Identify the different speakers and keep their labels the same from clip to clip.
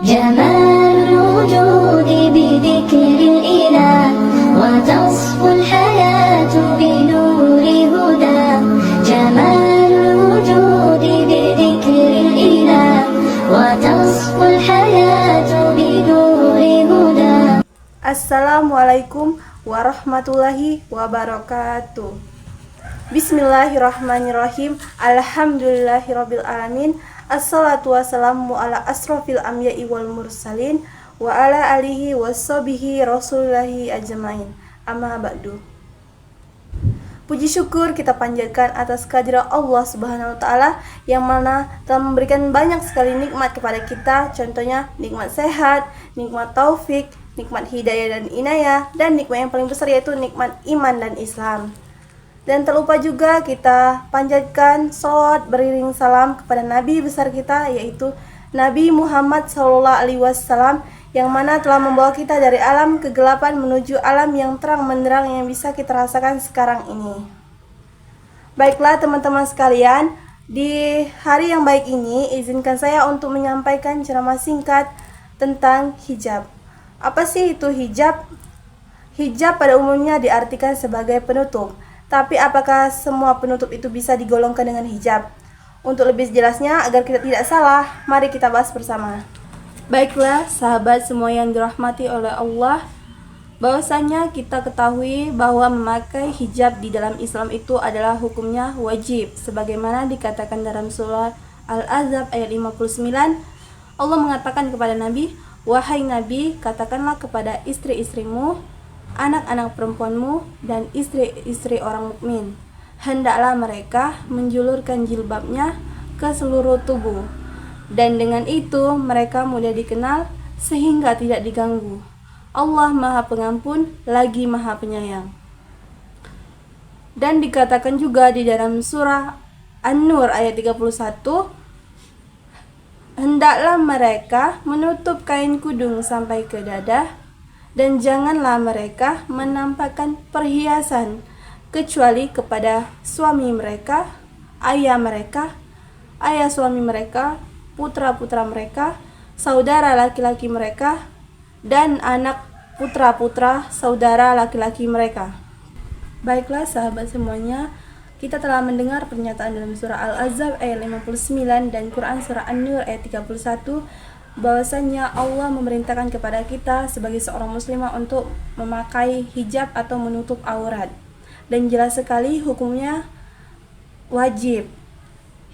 Speaker 1: جمال الوجود بذكر الإله وتصفو الحياة بنور هدى جمال الوجود بذكر الإله وتصفو الحياة بنور هدى.
Speaker 2: Assalamualaikum warahmatullahi wabarakatuh. Bismillahirrahmanirrahim. Alhamdulillahirabbil alamin. Assalatu wassalamu ala asrofil anbiya'i wal mursalin wa ala alihi washabihi rasulillahi ajmain. Amma ba'du. Puji syukur kita panjatkan atas kehadirat Allah Subhanahu wa taala yang mana telah memberikan banyak sekali nikmat kepada kita, contohnya nikmat sehat, nikmat taufik, nikmat hidayah dan inayah, dan nikmat yang paling besar yaitu nikmat iman dan Islam. Dan tak lupa juga kita panjatkan sholawat beriring salam kepada Nabi besar kita, yaitu Nabi Muhammad SAW, yang mana telah membawa kita dari alam kegelapan menuju alam yang terang benderang yang bisa kita rasakan sekarang ini. Baiklah teman-teman sekalian, di hari yang baik ini izinkan saya untuk menyampaikan ceramah singkat tentang hijab. Apa sih itu hijab? Hijab pada umumnya diartikan sebagai penutup. Tapi apakah semua penutup itu bisa digolongkan dengan hijab? Untuk lebih jelasnya, agar kita tidak salah, mari kita bahas bersama. Baiklah, sahabat semua yang dirahmati oleh Allah, bahwasanya kita ketahui bahwa memakai hijab di dalam Islam itu adalah hukumnya wajib. Sebagaimana dikatakan dalam surah Al-Ahzab ayat 59, Allah mengatakan kepada Nabi, "Wahai Nabi, katakanlah kepada istri-istrimu, anak-anak perempuanmu, dan istri-istri orang mukmin, hendaklah mereka menjulurkan jilbabnya ke seluruh tubuh, dan dengan itu mereka mudah dikenal sehingga tidak diganggu. Allah Maha Pengampun lagi Maha Penyayang." Dan dikatakan juga di dalam surah An-Nur ayat 31, hendaklah mereka menutup kain kudung sampai ke dada, dan janganlah mereka menampakkan perhiasan kecuali kepada suami mereka, ayah suami mereka, putra-putra mereka, saudara laki-laki mereka, dan anak putra-putra saudara laki-laki mereka. Baiklah sahabat semuanya, kita telah mendengar pernyataan dalam surah Al-Ahzab ayat 59 dan Quran surah An-Nur ayat 31, bahwasanya Allah memerintahkan kepada kita sebagai seorang muslimah untuk memakai hijab atau menutup aurat, dan jelas sekali hukumnya wajib.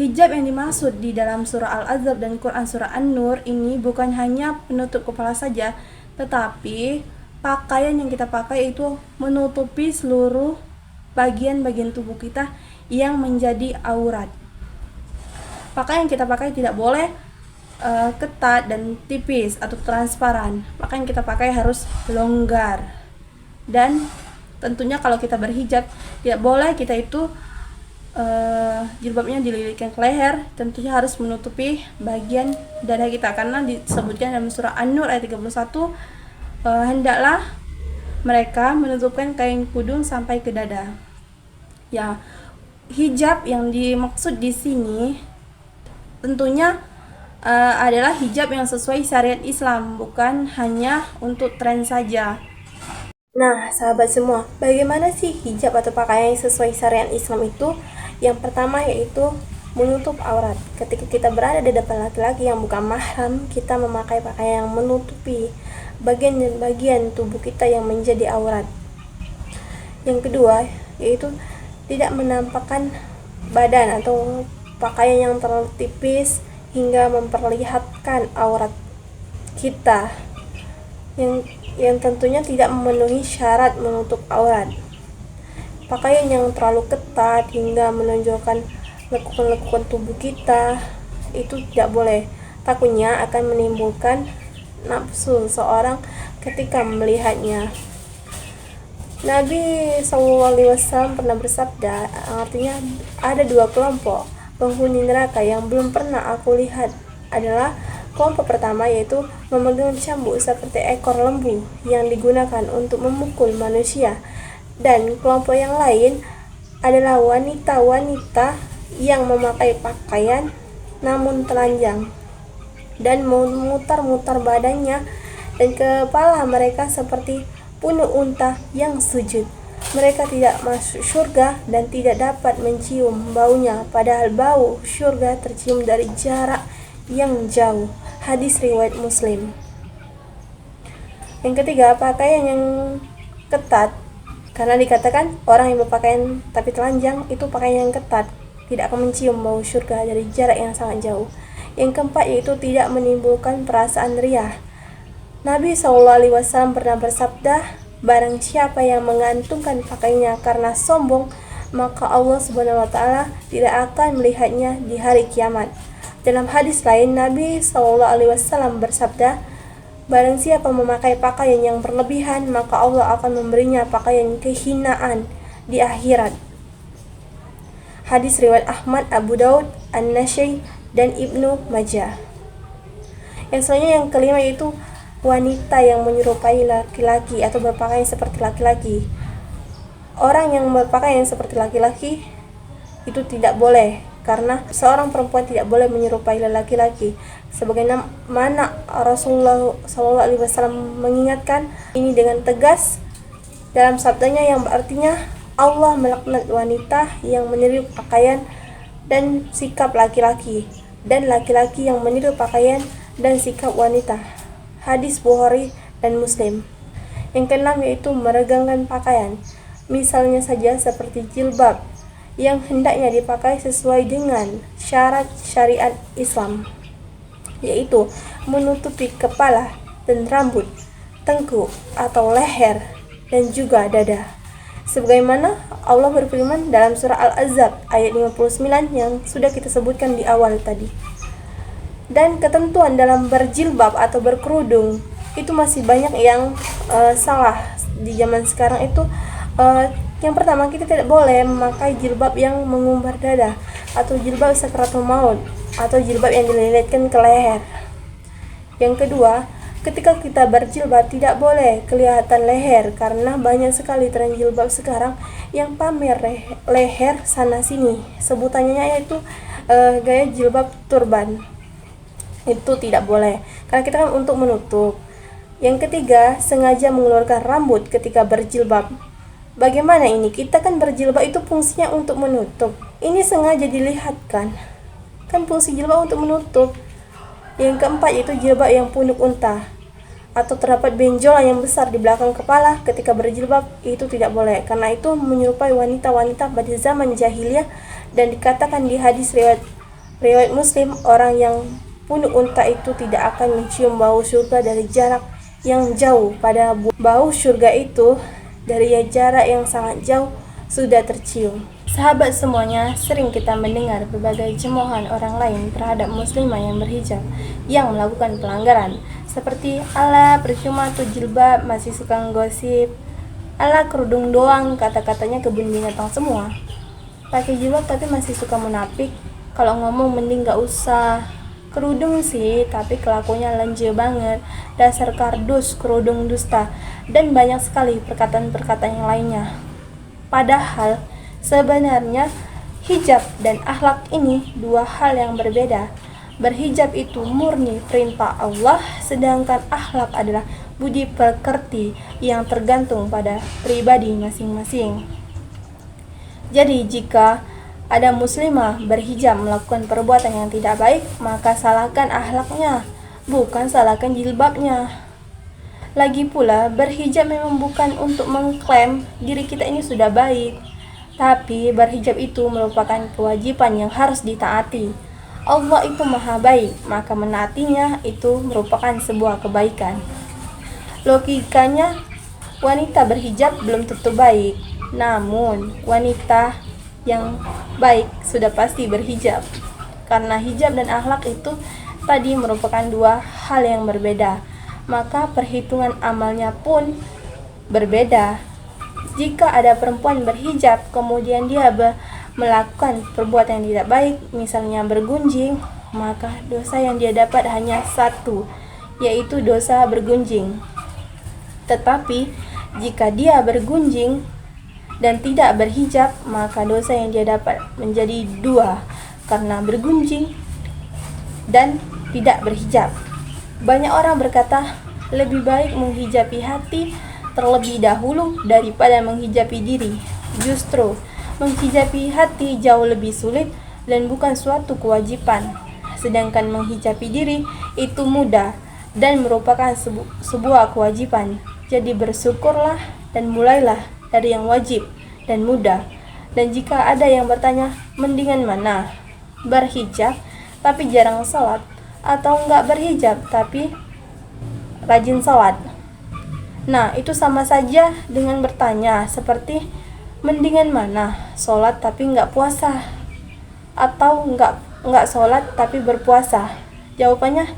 Speaker 2: Hijab yang dimaksud di dalam surah Al-Ahzab dan Quran surah An-Nur ini bukan hanya penutup kepala saja, tetapi pakaian yang kita pakai itu menutupi seluruh bagian-bagian tubuh kita yang menjadi aurat. Pakaian yang kita pakai tidak boleh ketat dan tipis atau transparan. Maka yang kita pakai harus longgar. Dan tentunya kalau kita berhijab tidak boleh kita itu jilbabnya dililitkan ke leher, tentunya harus menutupi bagian dada kita, karena disebutkan dalam surah An-Nur ayat 31, hendaklah mereka menutupkan kain kudung sampai ke dada. Ya, hijab yang dimaksud di sini tentunya adalah hijab yang sesuai syariat Islam, bukan hanya untuk tren saja. Nah, sahabat semua, bagaimana sih hijab atau pakaian yang sesuai syariat Islam itu? Yang pertama yaitu menutup aurat. Ketika kita berada di depan laki-laki yang bukan mahram, kita memakai pakaian yang menutupi bagian tubuh kita yang menjadi aurat. Yang kedua yaitu tidak menampakkan badan atau pakaian yang terlalu tipis hingga memperlihatkan aurat kita yang tentunya tidak memenuhi syarat menutup aurat. Pakaian yang terlalu ketat hingga menonjolkan lekukan-lekukan tubuh kita itu tidak boleh. Takutnya akan menimbulkan nafsu seorang ketika melihatnya. Nabi SAW pernah bersabda, artinya ada dua kelompok penghuni neraka yang belum pernah aku lihat. Adalah kelompok pertama, yaitu memegang cambuk seperti ekor lembu yang digunakan untuk memukul manusia, dan kelompok yang lain adalah wanita-wanita yang memakai pakaian namun telanjang. dan memutar-mutar badannya dan kepala mereka seperti punuk unta yang sujud. Mereka tidak masuk surga dan tidak dapat mencium baunya, padahal bau surga tercium dari jarak yang jauh. Hadis riwayat Muslim. Yang ketiga, pakaian yang ketat. Karena dikatakan orang yang berpakaian tapi telanjang itu pakaian yang ketat, tidak akan mencium bau surga dari jarak yang sangat jauh. Yang keempat yaitu tidak menimbulkan perasaan riya. Nabi SAW pernah bersabda, barang siapa yang mengantungkan pakaiannya karena sombong, maka Allah Subhanahu wa taala tidak akan melihatnya di hari kiamat. Dalam hadis lain, Nabi SAW bersabda, barang siapa memakai pakaian yang berlebihan, maka Allah akan memberinya pakaian kehinaan di akhirat. Hadis riwayat Ahmad, Abu Daud, An-Nasai, dan Ibnu Majah. Yang selanjutnya yang kelima yaitu wanita yang menyerupai laki-laki atau berpakaian seperti laki-laki. Orang yang berpakaian seperti laki-laki itu tidak boleh, karena seorang perempuan tidak boleh menyerupai laki-laki. Sebagaimana Rasulullah SAW mengingatkan ini dengan tegas dalam sabdanya yang artinya Allah melaknat wanita yang meniru pakaian dan sikap laki-laki, dan laki-laki yang meniru pakaian dan sikap wanita. Hadis Bukhari dan Muslim. Yang keenam yaitu meregangkan pakaian. Misalnya saja seperti jilbab yang hendaknya dipakai sesuai dengan syarat syariat Islam, yaitu menutupi kepala dan rambut, tengkuk atau leher, dan juga dada. Sebagaimana Allah berfirman dalam surah Al-Ahzab ayat 59 yang sudah kita sebutkan di awal tadi. Dan ketentuan dalam berjilbab atau berkerudung itu masih banyak yang salah di zaman sekarang itu. Yang pertama, kita tidak boleh memakai jilbab yang mengumbar dada atau jilbab sakratul maut atau jilbab yang dililitkan ke leher. Yang kedua, ketika kita berjilbab tidak boleh kelihatan leher, karena banyak sekali tren jilbab sekarang yang pamer leher sana sini. Sebutannya yaitu gaya jilbab turban. Itu tidak boleh, karena kita kan untuk menutup. Yang ketiga, sengaja mengeluarkan rambut ketika berjilbab. Bagaimana ini? Kita kan berjilbab itu fungsinya untuk menutup. Ini sengaja dilihatkan. Kan fungsi jilbab untuk menutup. Yang keempat yaitu jilbab yang punuk unta atau terdapat benjolan yang besar di belakang kepala ketika berjilbab, itu tidak boleh, karena itu menyerupai wanita-wanita pada zaman jahiliyah, dan dikatakan di hadis riwayat Muslim, orang yang punuk unta itu tidak akan mencium bau surga dari jarak yang jauh, pada bau surga itu dari jarak yang sangat jauh sudah tercium. Sahabat semuanya, sering kita mendengar berbagai cemoohan orang lain terhadap muslimah yang berhijab yang melakukan pelanggaran, seperti ala percuma tuh jilbab, masih suka ngosip, ala kerudung doang, kata-katanya kebun binatang semua. Pakai jilbab tapi masih suka munafik, kalau ngomong mending gak usah. Kerudung sih, tapi kelakuannya lenje banget, dasar kardus, kerudung dusta, dan banyak sekali perkataan-perkataan yang lainnya. Padahal sebenarnya hijab dan akhlak ini dua hal yang berbeda. Berhijab itu murni perintah Allah, sedangkan akhlak adalah budi pekerti yang tergantung pada pribadi masing-masing. Jadi jika ada muslimah berhijab melakukan perbuatan yang tidak baik, maka salahkan akhlaknya, bukan salahkan jilbabnya. Lagi pula, berhijab memang bukan untuk mengklaim diri kita ini sudah baik, tapi berhijab itu merupakan kewajiban yang harus ditaati. Allah itu maha baik, maka menaatinya itu merupakan sebuah kebaikan. Logikanya, wanita berhijab belum tentu baik, namun wanita yang baik sudah pasti berhijab, karena hijab dan akhlak itu tadi merupakan dua hal yang berbeda, maka perhitungan amalnya pun berbeda. Jika ada perempuan berhijab kemudian dia melakukan perbuatan yang tidak baik, misalnya bergunjing, maka dosa yang dia dapat hanya satu, yaitu dosa bergunjing. Tetapi jika dia bergunjing dan tidak berhijab, maka dosa yang dia dapat menjadi dua, karena bergunjing dan tidak berhijab. Banyak orang berkata, lebih baik menghijabi hati terlebih dahulu daripada menghijabi diri. Justru, menghijabi hati jauh lebih sulit dan bukan suatu kewajiban. Sedangkan menghijabi diri itu mudah dan merupakan sebuah kewajiban. Jadi bersyukurlah dan mulailah dari yang wajib dan mudah. Dan jika ada yang bertanya, mendingan mana? Berhijab tapi jarang sholat, atau enggak berhijab tapi rajin sholat? Nah, itu sama saja dengan bertanya seperti mendingan mana? Sholat tapi enggak puasa, atau enggak sholat tapi berpuasa? Jawabannya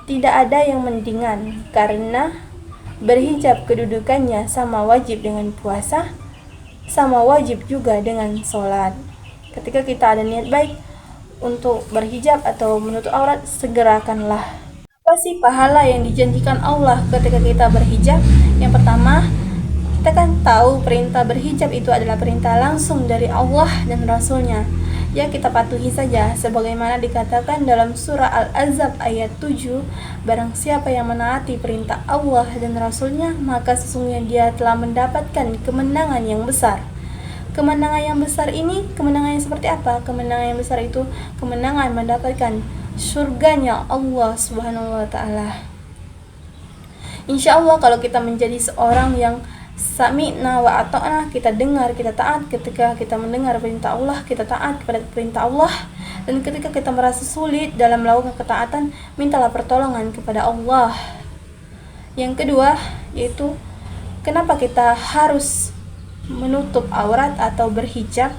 Speaker 2: tidak ada yang mendingan, karena berhijab kedudukannya sama wajib dengan puasa, sama wajib juga dengan sholat. Ketika kita ada niat baik untuk berhijab atau menutup aurat, segerakanlah. Apa sih pahala yang dijanjikan Allah ketika kita berhijab? Yang pertama, kita kan tahu perintah berhijab itu adalah perintah langsung dari Allah dan Rasulnya. Ya, kita patuhi saja sebagaimana dikatakan dalam surah Al-Ahzab ayat 7, barang siapa yang menaati perintah Allah dan Rasulnya, maka sesungguhnya dia telah mendapatkan kemenangan yang besar. Kemenangan yang besar ini, kemenangan yang seperti apa? Kemenangan yang besar itu kemenangan mendapatkan surganya Allah Subhanahu wa taala. Insya Allah kalau kita menjadi seorang yang sami'na wa ata'na, kita dengar, kita taat. Ketika kita mendengar perintah Allah, kita taat kepada perintah Allah. Dan ketika kita merasa sulit dalam melakukan ketaatan, mintalah pertolongan kepada Allah. Yang kedua, yaitu kenapa kita harus menutup aurat atau berhijab?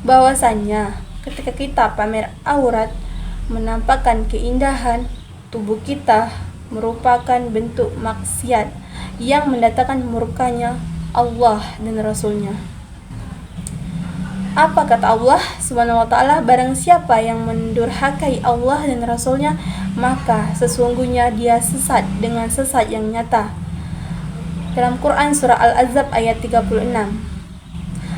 Speaker 2: Bahwasannya ketika kita pamer aurat, menampakkan keindahan tubuh kita, merupakan bentuk maksiat yang mendatangkan murkanya Allah dan Rasulnya. Apa kata Allah Subhanahu wa ta'ala? Barang siapa yang mendurhakai Allah dan Rasulnya, maka sesungguhnya dia sesat dengan sesat yang nyata. Dalam Quran surah Al-Ahzab ayat 36.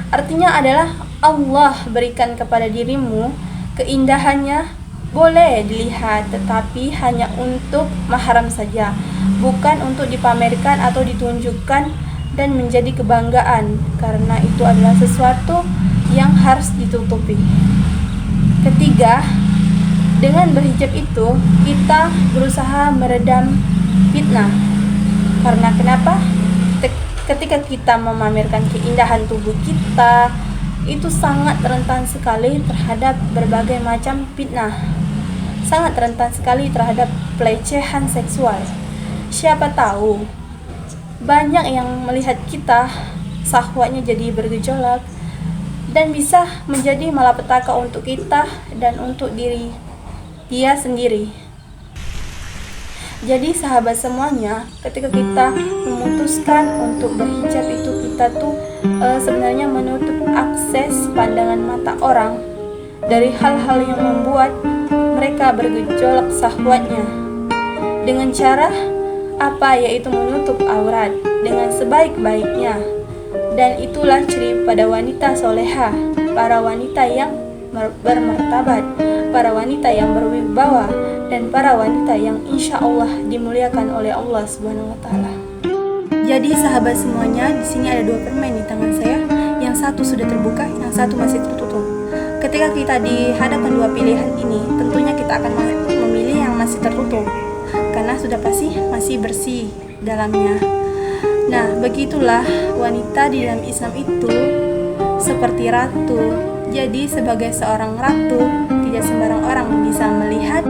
Speaker 2: Artinya adalah Allah berikan kepada dirimu keindahannya, boleh dilihat, tetapi hanya untuk mahram saja, bukan untuk dipamerkan atau ditunjukkan dan menjadi kebanggaan, karena itu adalah sesuatu yang harus ditutupi. Ketiga, dengan berhijab itu kita berusaha meredam fitnah. Karena kenapa? Ketika kita memamerkan keindahan tubuh kita, itu sangat rentan sekali terhadap berbagai macam fitnah. Sangat rentan sekali terhadap pelecehan seksual. Siapa tahu banyak yang melihat kita, syahwatnya jadi bergejolak dan bisa menjadi malapetaka untuk kita dan untuk diri dia sendiri. Jadi sahabat semuanya, ketika kita memutuskan untuk berhijab itu, kita tuh sebenarnya menutup akses pandangan mata orang dari hal-hal yang membuat mereka bergejolak syahwatnya. Dengan cara apa? Yaitu menutup aurat dengan sebaik-baiknya. Dan itulah ciri pada wanita soleha, para wanita yang bermartabat, para wanita yang berwibawa, dan para wanita yang insya Allah dimuliakan oleh Allah Subhanahu wa taala. Jadi sahabat semuanya, di sini ada dua permen di tangan saya. Yang satu sudah terbuka, yang satu masih tertutup. Ketika kita dihadapkan dua pilihan ini, tentunya kita akan memilih yang masih tertutup, karena sudah pasti masih bersih dalamnya. Nah, begitulah wanita di dalam Islam itu seperti ratu. Jadi sebagai seorang ratu, tidak sembarang orang bisa melihat,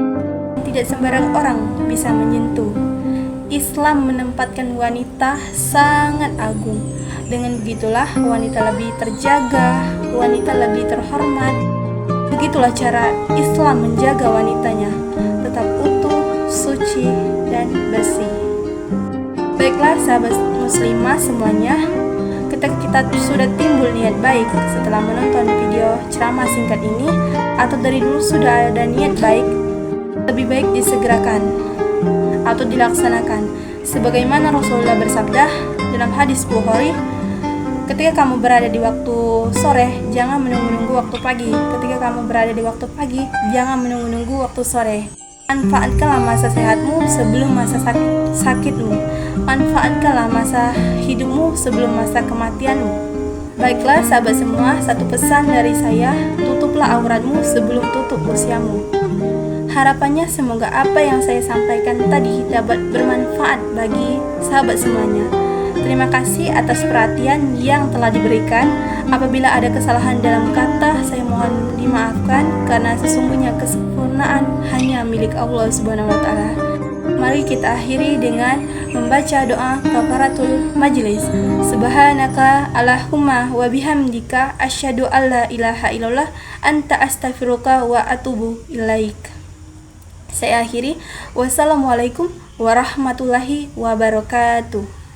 Speaker 2: tidak sembarang orang bisa menyentuh. Islam menempatkan wanita sangat agung. Dengan begitulah wanita lebih terjaga, wanita lebih terhormat. Begitulah cara Islam menjaga wanitanya, tetap utuh, suci, dan bersih. Baiklah sahabat muslimah semuanya, ketika kita sudah timbul niat baik setelah menonton video ceramah singkat ini, atau dari dulu sudah ada niat baik, lebih baik disegerakan atau dilaksanakan. Sebagaimana Rasulullah bersabda dalam hadis Bukhari, ketika kamu berada di waktu sore, jangan menunggu-nunggu waktu pagi. Ketika kamu berada di waktu pagi, jangan menunggu-nunggu waktu sore. Manfaatkanlah masa sehatmu sebelum masa sakitmu. Manfaatkanlah masa hidupmu sebelum masa kematianmu. Baiklah sahabat semua, satu pesan dari saya, tutuplah auratmu sebelum tutup usiamu. Harapannya semoga apa yang saya sampaikan tadi dapat bermanfaat bagi sahabat semuanya. Terima kasih atas perhatian yang telah diberikan. Apabila ada kesalahan dalam kata, saya mohon dimaafkan karena sesungguhnya kesempurnaan hanya milik Allah Subhanahu wa taala. Mari kita akhiri dengan membaca doa kafaratul majlis. Subhanaka Allahumma wa bihamdika asyhadu alla ilaha illallah anta astaghfiruka wa atubu ilaik. Saya akhiri. Wassalamualaikum warahmatullahi wabarakatuh.